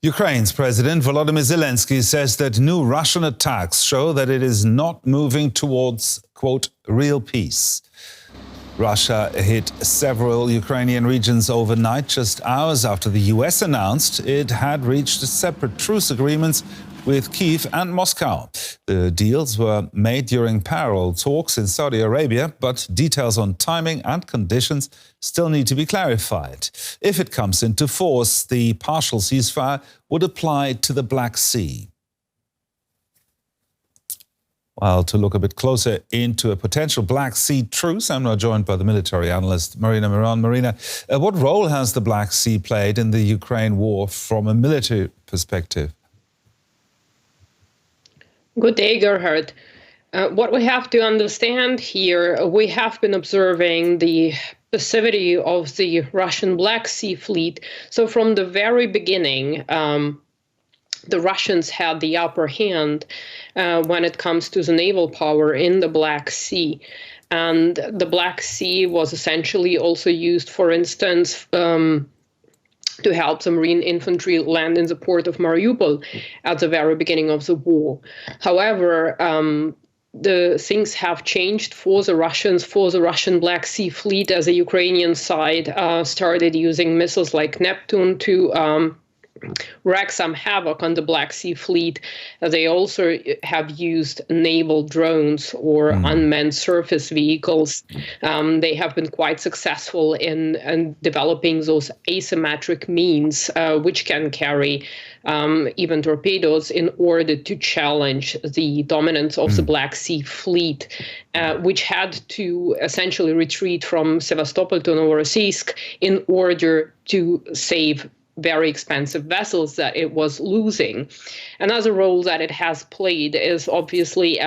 Ukraine's President Volodymyr Zelenskyy says that new Russian attacks show that it is not moving towards, quote, real peace. Russia hit several Ukrainian regions overnight, just hours after the US announced it had reached separate truce agreements with Kyiv and Moscow. The deals were made during parallel talks in Saudi Arabia, but details on timing and conditions still need to be clarified. If it comes into force, the partial ceasefire would apply to the Black Sea. Well, to look a bit closer into a potential Black Sea truce, I'm now joined by the military analyst Marina Miron. Marina, what role has the Black Sea played in the Ukraine war from a military perspective? Good day, Gerhard. What we have to understand here, we have been observing the passivity of the Russian Black Sea fleet. So from the very beginning, the Russians had the upper hand when it comes to the naval power in the Black Sea. And the Black Sea was essentially also used, for instance, to help the Marine infantry land in the port of Mariupol at the very beginning of the war. However, the things have changed for the Russians, for the Russian Black Sea fleet, as the Ukrainian side started using missiles like Neptune to wreak some havoc on the Black Sea fleet. They also have used naval drones or unmanned surface vehicles. They have been quite successful in developing those asymmetric means, which can carry even torpedoes, in order to challenge the dominance of the Black Sea fleet, which had to essentially retreat from Sevastopol to Novorossiysk in order to save very expensive vessels that it was losing. Another role that it has played is obviously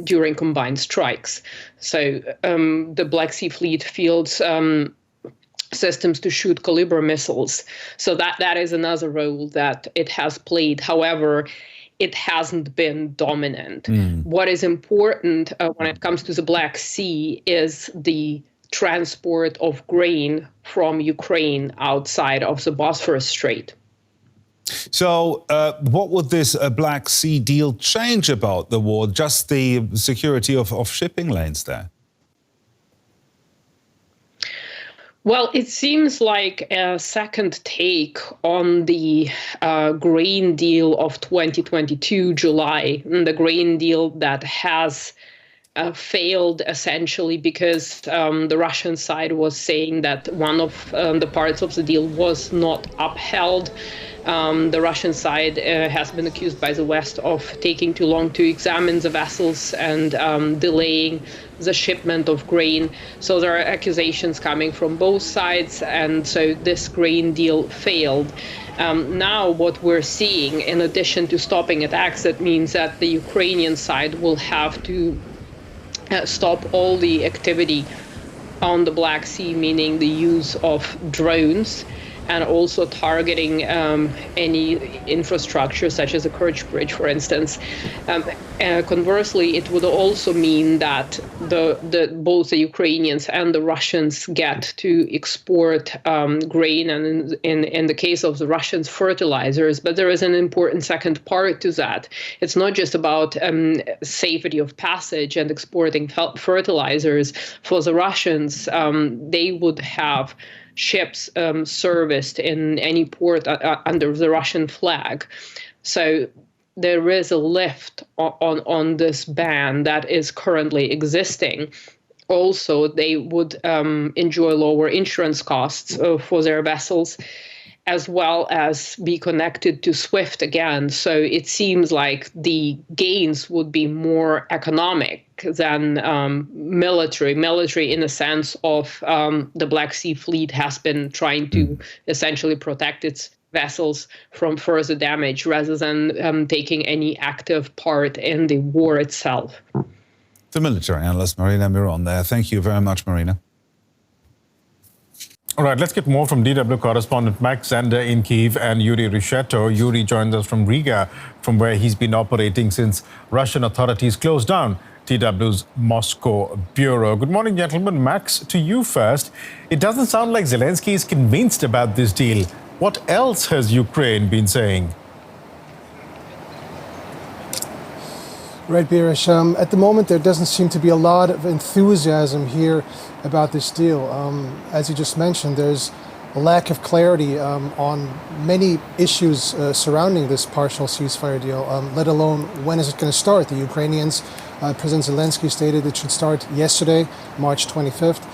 during combined strikes. So the Black Sea Fleet fields systems to shoot Caliber missiles. So that is another role that it has played. However, it hasn't been dominant. What is important when it comes to the Black Sea is the transport of grain from Ukraine outside of the Bosphorus Strait. So what would this Black Sea deal change about the war? Just the security of shipping lanes there? Well, it seems like a second take on the grain deal of 2022, July, the grain deal that has failed essentially because the Russian side was saying that one of the parts of the deal was not upheld. The Russian side has been accused by the West of taking too long to examine the vessels and delaying the shipment of grain. So there are accusations coming from both sides, and so this grain deal failed. Now what we're seeing, in addition to stopping attacks, that means that the Ukrainian side will have to stop all the activity on the Black Sea, meaning the use of drones, and also targeting any infrastructure such as a Kerch Bridge, for instance. Conversely, it would also mean that both the Ukrainians and the Russians get to export grain, and in the case of the Russians, fertilizers. But there is an important second part to that. It's not just about safety of passage and exporting fertilizers. For the Russians, they would have ships serviced in any port under the Russian flag. So there is a lift on this ban that is currently existing. Also, they would enjoy lower insurance costs for their vessels, as well as be connected to SWIFT again. So it seems like the gains would be more economic than military. Military in the sense of the Black Sea Fleet has been trying to essentially protect its vessels from further damage rather than taking any active part in the war itself. The military analyst Marina Miron there. Thank you very much, Marina. All right, let's get more from DW correspondent Max Zander in Kyiv and Yuri Risheto. Yuri joins us from Riga, from where he's been operating since Russian authorities closed down DW's Moscow bureau. Good morning, gentlemen. Max, to you first. It doesn't sound like Zelenskyy is convinced about this deal. What else has Ukraine been saying? Right, Birish. At the moment, there doesn't seem to be a lot of enthusiasm here about this deal. As you just mentioned, there's a lack of clarity on many issues surrounding this partial ceasefire deal, let alone when is it going to start. The Ukrainians, President Zelenskyy stated it should start yesterday, March 25th.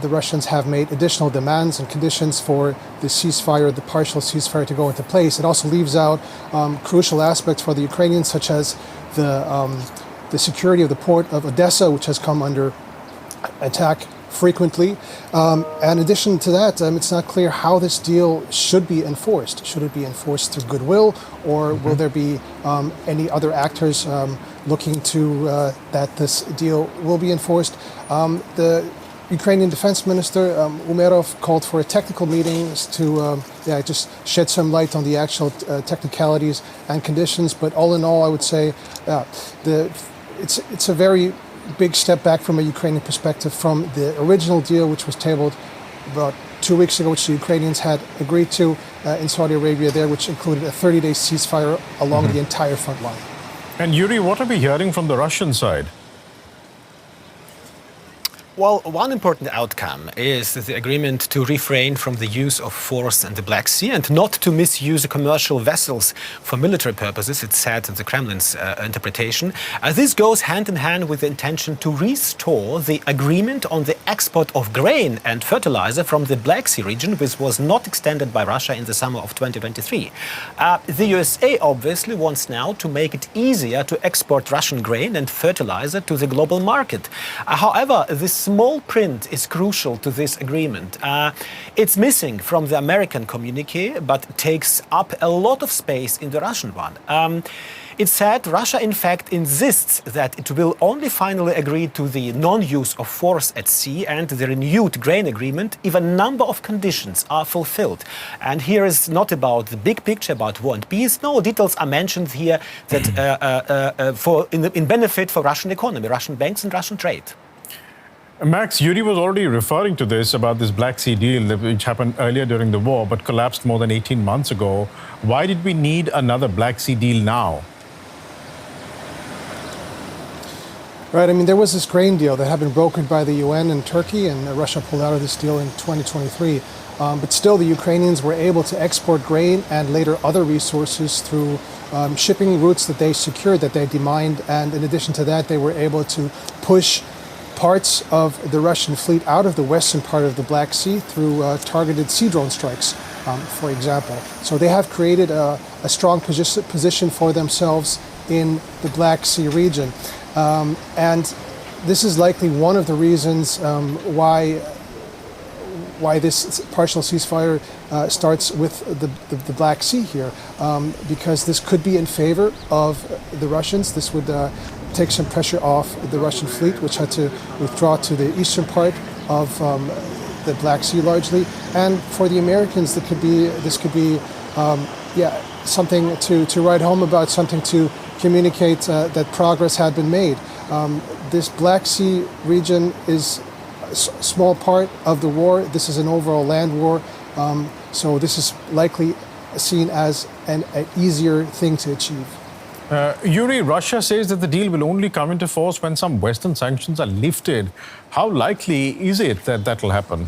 The Russians have made additional demands and conditions for the ceasefire, the partial ceasefire, to go into place. It also leaves out crucial aspects for the Ukrainians, such as the security of the port of Odessa, which has come under attack frequently. In addition to that, it's not clear how this deal should be enforced. Should it be enforced through goodwill, or will there be any other actors looking to that this deal will be enforced? The Ukrainian Defense Minister Umerov called for a technical meeting to just shed some light on the actual technicalities and conditions. But all in all, I would say it's a very big step back from a Ukrainian perspective from the original deal, which was tabled about 2 weeks ago, which the Ukrainians had agreed to in Saudi Arabia there, which included a 30-day ceasefire along the entire front line. And Yuri, what are we hearing from the Russian side? Well, one important outcome is the agreement to refrain from the use of force in the Black Sea and not to misuse commercial vessels for military purposes, it's said in the Kremlin's interpretation. This goes hand in hand with the intention to restore the agreement on the export of grain and fertilizer from the Black Sea region, which was not extended by Russia in the summer of 2023. The USA obviously wants now to make it easier to export Russian grain and fertilizer to the global market. However, this small print is crucial to this agreement. It's missing from the American communique, but takes up a lot of space in the Russian one. It said Russia, in fact, insists that it will only finally agree to the non-use of force at sea and the renewed grain agreement if a number of conditions are fulfilled. And here is not about the big picture, about war and peace. No, details are mentioned here that in benefit for Russian economy, Russian banks and Russian trade. Max, Yuri was already referring to this, about this Black Sea deal, which happened earlier during the war, but collapsed more than 18 months ago. Why did we need another Black Sea deal now? Right, I mean, there was this grain deal that had been brokered by the UN and Turkey, and Russia pulled out of this deal in 2023. But still, the Ukrainians were able to export grain and later other resources through shipping routes that they secured, that they demined. And in addition to that, they were able to push parts of the Russian fleet out of the western part of the Black Sea through targeted sea drone strikes, for example. So they have created a strong position for themselves in the Black Sea region. And this is likely one of the reasons why this partial ceasefire starts with the Black Sea here, because this could be in favor of the Russians. This would take some pressure off the Russian fleet, which had to withdraw to the eastern part of the Black Sea largely. And for the Americans, this could be something to write home about, something to communicate that progress had been made. This Black Sea region is a small part of the war. This is an overall land war. So this is likely seen as an easier thing to achieve. Yuri, Russia says that the deal will only come into force when some Western sanctions are lifted. How likely is it that that will happen?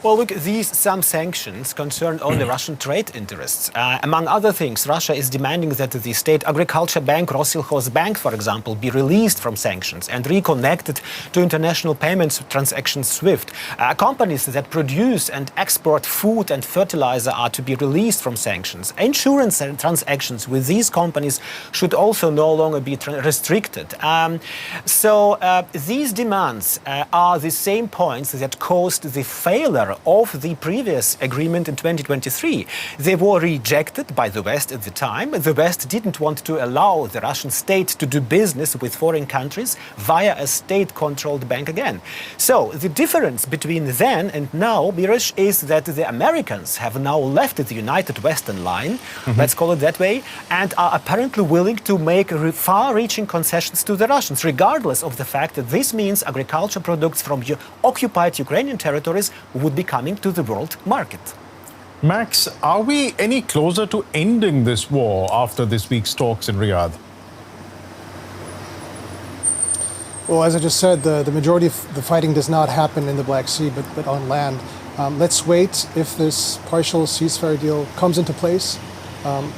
Well, look, some sanctions concern only Russian trade interests. Among other things, Russia is demanding that the state agriculture bank, Rossельхозbank, for example, be released from sanctions and reconnected to international payments transactions SWIFT. Companies that produce and export food and fertilizer are to be released from sanctions. Insurance transactions with these companies should also no longer be restricted. These demands are the same points that caused the failure of the previous agreement in 2023. They were rejected by the West at the time. The West didn't want to allow the Russian state to do business with foreign countries via a state-controlled bank again. So the difference between then and now, Birish, is that the Americans have now left the United Western line, let's call it that way, and are apparently willing to make far-reaching concessions to the Russians, regardless of the fact that this means agriculture products from occupied Ukrainian territories would be be coming to the world market. Max, are we any closer to ending this war after this week's talks in Riyadh? Well, as I just said, the majority of the fighting does not happen in the Black Sea, but on land. Let's wait if this partial ceasefire deal comes into place.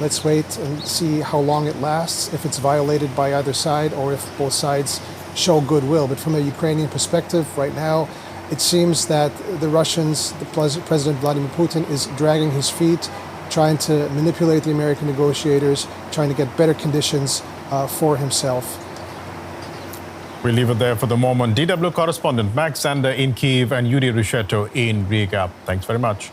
Let's wait and see how long it lasts, if it's violated by either side or if both sides show goodwill. But from a Ukrainian perspective, right now, it seems that the Russians, President Vladimir Putin, is dragging his feet, trying to manipulate the American negotiators, trying to get better conditions for himself. We'll leave it there for the moment. DW correspondent Max Zander in Kyiv and Yuri Rushetto in Riga. Thanks very much.